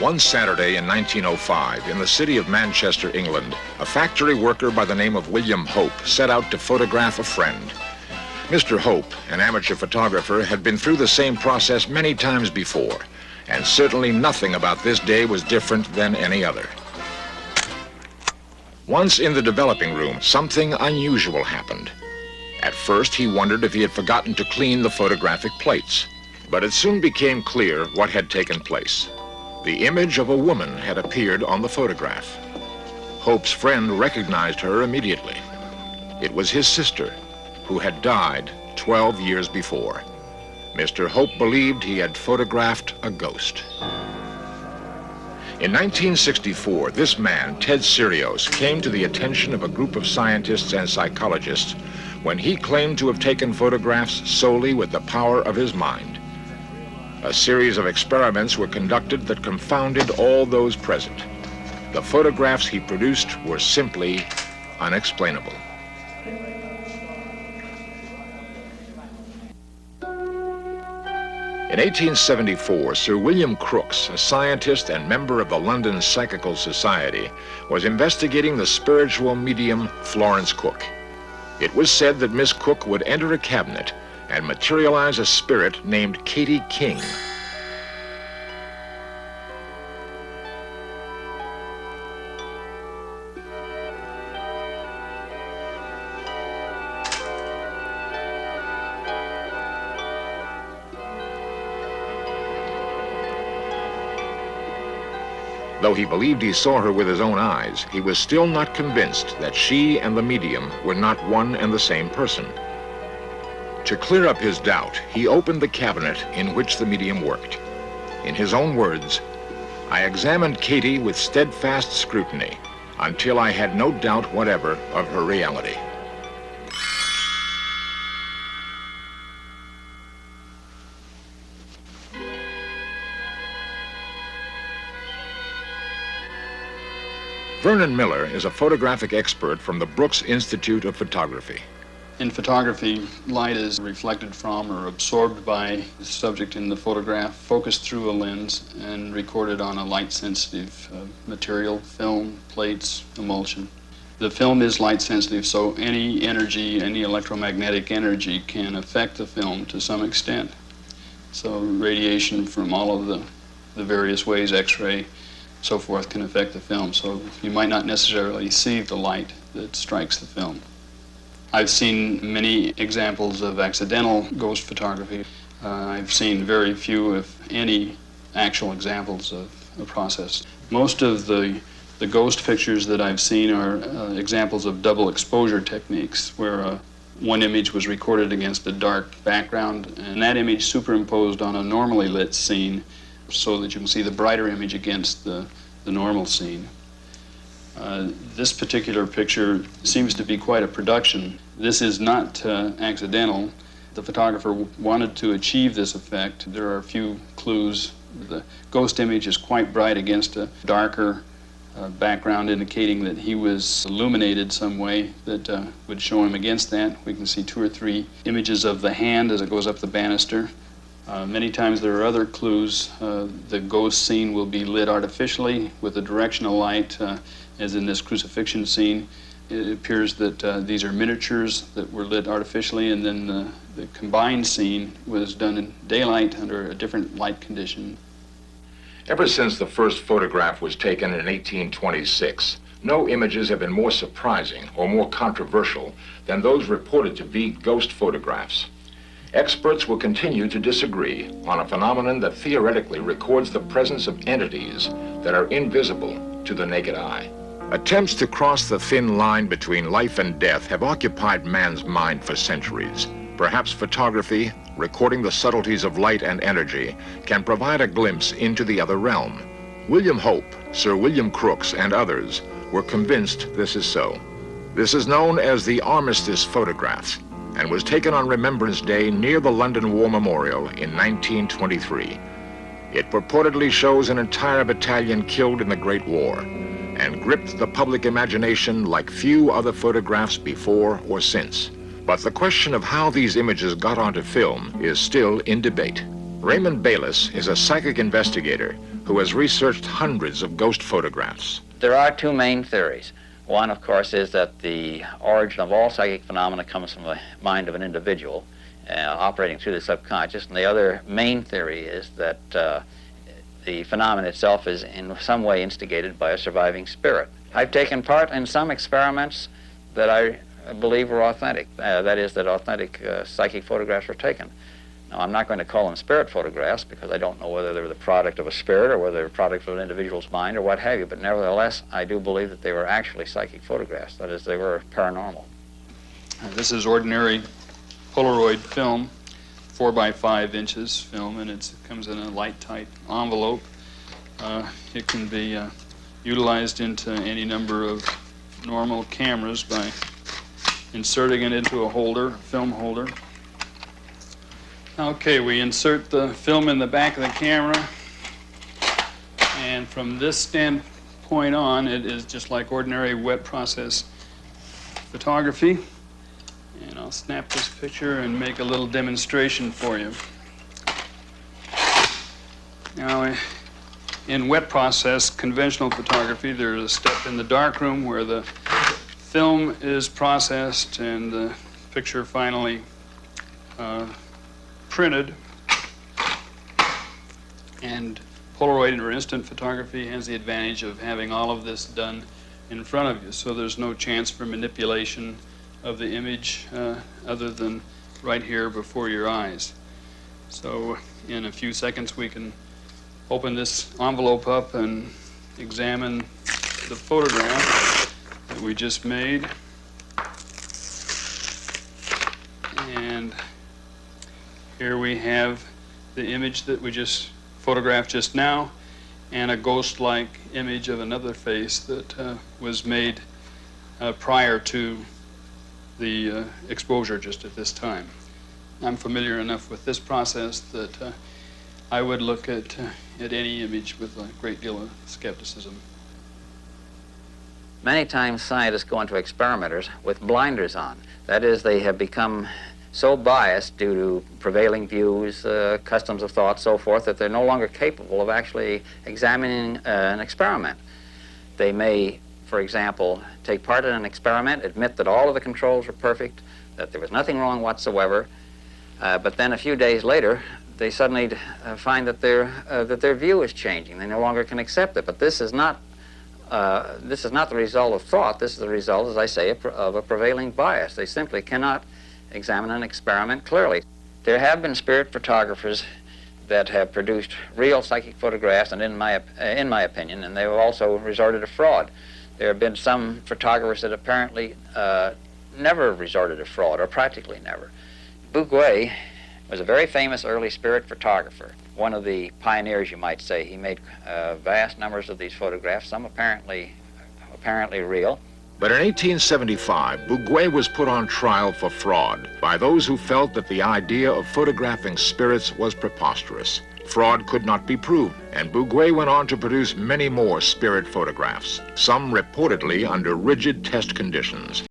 One Saturday in 1905, in the city of Manchester, England, a factory worker by the name of William Hope set out to photograph a friend. Mr. Hope, an amateur photographer, had been through the same process many times before, and certainly nothing about this day was different than any other. Once in the developing room, something unusual happened. At first, he wondered if he had forgotten to clean the photographic plates, but it soon became clear what had taken place. The image of a woman had appeared on the photograph. Hope's friend recognized her immediately. It was his sister, who had died 12 years before. Mr. Hope believed he had photographed a ghost. In 1964, this man, Ted Sirios, came to the attention of a group of scientists and psychologists when he claimed to have taken photographs solely with the power of his mind. A series of experiments were conducted that confounded all those present. The photographs he produced were simply unexplainable. In 1874, Sir William Crookes, a scientist and member of the London Psychical Society, was investigating the spiritual medium Florence Cook. It was said that Miss Cook would enter a cabinet and materialize a spirit named Katie King. Though he believed he saw her with his own eyes, he was still not convinced that she and the medium were not one and the same person. To clear up his doubt, he opened the cabinet in which the medium worked. In his own words, "I examined Katie with steadfast scrutiny until I had no doubt whatever of her reality." Vernon Miller is a photographic expert from the Brooks Institute of Photography. In photography, light is reflected from or absorbed by the subject in the photograph, focused through a lens, and recorded on a light-sensitive material, film, plates, emulsion. The film is light-sensitive, so any energy, any electromagnetic energy can affect the film to some extent. So radiation from all of the various ways, X-ray, so forth, can affect the film. So you might not necessarily see the light that strikes the film. I've seen many examples of accidental ghost photography. I've seen very few, if any, actual examples of the process. Most of the ghost pictures that I've seen are examples of double exposure techniques, where one image was recorded against a dark background, and that image superimposed on a normally lit scene so that you can see the brighter image against the normal scene. This particular picture seems to be quite a production. This is not accidental. The photographer wanted to achieve this effect. There are a few clues. The ghost image is quite bright against a darker background, indicating that he was illuminated some way that would show him against that. We can see 2 or 3 images of the hand as it goes up the banister. Many times there are other clues. The ghost scene will be lit artificially with a directional light, as in this crucifixion scene. It appears that these are miniatures that were lit artificially, and then the combined scene was done in daylight under a different light condition. Ever since the first photograph was taken in 1826, no images have been more surprising or more controversial than those reported to be ghost photographs. Experts will continue to disagree on a phenomenon that theoretically records the presence of entities that are invisible to the naked eye. Attempts to cross the thin line between life and death have occupied man's mind for centuries. Perhaps photography, recording the subtleties of light and energy, can provide a glimpse into the other realm. William Hope, Sir William Crookes, and others were convinced this is so. This is known as the Armistice photograph, and was taken on Remembrance Day near the London War Memorial in 1923. It purportedly shows an entire battalion killed in the Great War, and gripped the public imagination like few other photographs before or since. But the question of how these images got onto film is still in debate. Raymond Bayless is a psychic investigator who has researched hundreds of ghost photographs. There are two main theories. One, of course, is that the origin of all psychic phenomena comes from the mind of an individual operating through the subconscious, and the other main theory is that the phenomenon itself is in some way instigated by a surviving spirit. I've taken part in some experiments that I believe were authentic, that is, that authentic psychic photographs were taken. Now, I'm not going to call them spirit photographs because I don't know whether they were the product of a spirit or whether they were the product of an individual's mind or what have you, but nevertheless, I do believe that they were actually psychic photographs, that is, they were paranormal. This is ordinary Polaroid film, 4 by 5 inches film, and it comes in a light-tight envelope. It can be utilized into any number of normal cameras by inserting it into a holder, film holder. Okay, we insert the film in the back of the camera, and from this standpoint on, it is just like ordinary wet process photography. And I'll snap this picture and make a little demonstration for you. Now, in wet process conventional photography, there's a step in the darkroom where the film is processed and the picture finally printed. And Polaroid or instant photography has the advantage of having all of this done in front of you, so there's no chance for manipulation of the image other than right here before your eyes. So in a few seconds we can open this envelope up and examine the photograph that we just made. And here we have the image that we just photographed just now, and a ghost-like image of another face that was made prior to the exposure just at this time. I'm familiar enough with this process that I would look at any image with a great deal of skepticism. Many times scientists go into experimenters with blinders on. That is, they have become so biased due to prevailing views, customs of thought, so forth, that they're no longer capable of actually examining an experiment. They may, for example, take part in an experiment, admit that all of the controls were perfect, that there was nothing wrong whatsoever, but then a few days later, they suddenly find that their view is changing. They no longer can accept it. But this is not the result of thought. This is the result, as I say, of a prevailing bias. They simply cannot examine an experiment clearly. There have been spirit photographers that have produced real psychic photographs, and in my opinion, and they have also resorted to fraud. There have been some photographers that apparently never resorted to fraud, or practically never. Bouguer was a very famous early spirit photographer, one of the pioneers, you might say. He made vast numbers of these photographs, some apparently real. But in 1875, Bouguer was put on trial for fraud by those who felt that the idea of photographing spirits was preposterous. Fraud could not be proved, and Bouguer went on to produce many more spirit photographs, some reportedly under rigid test conditions.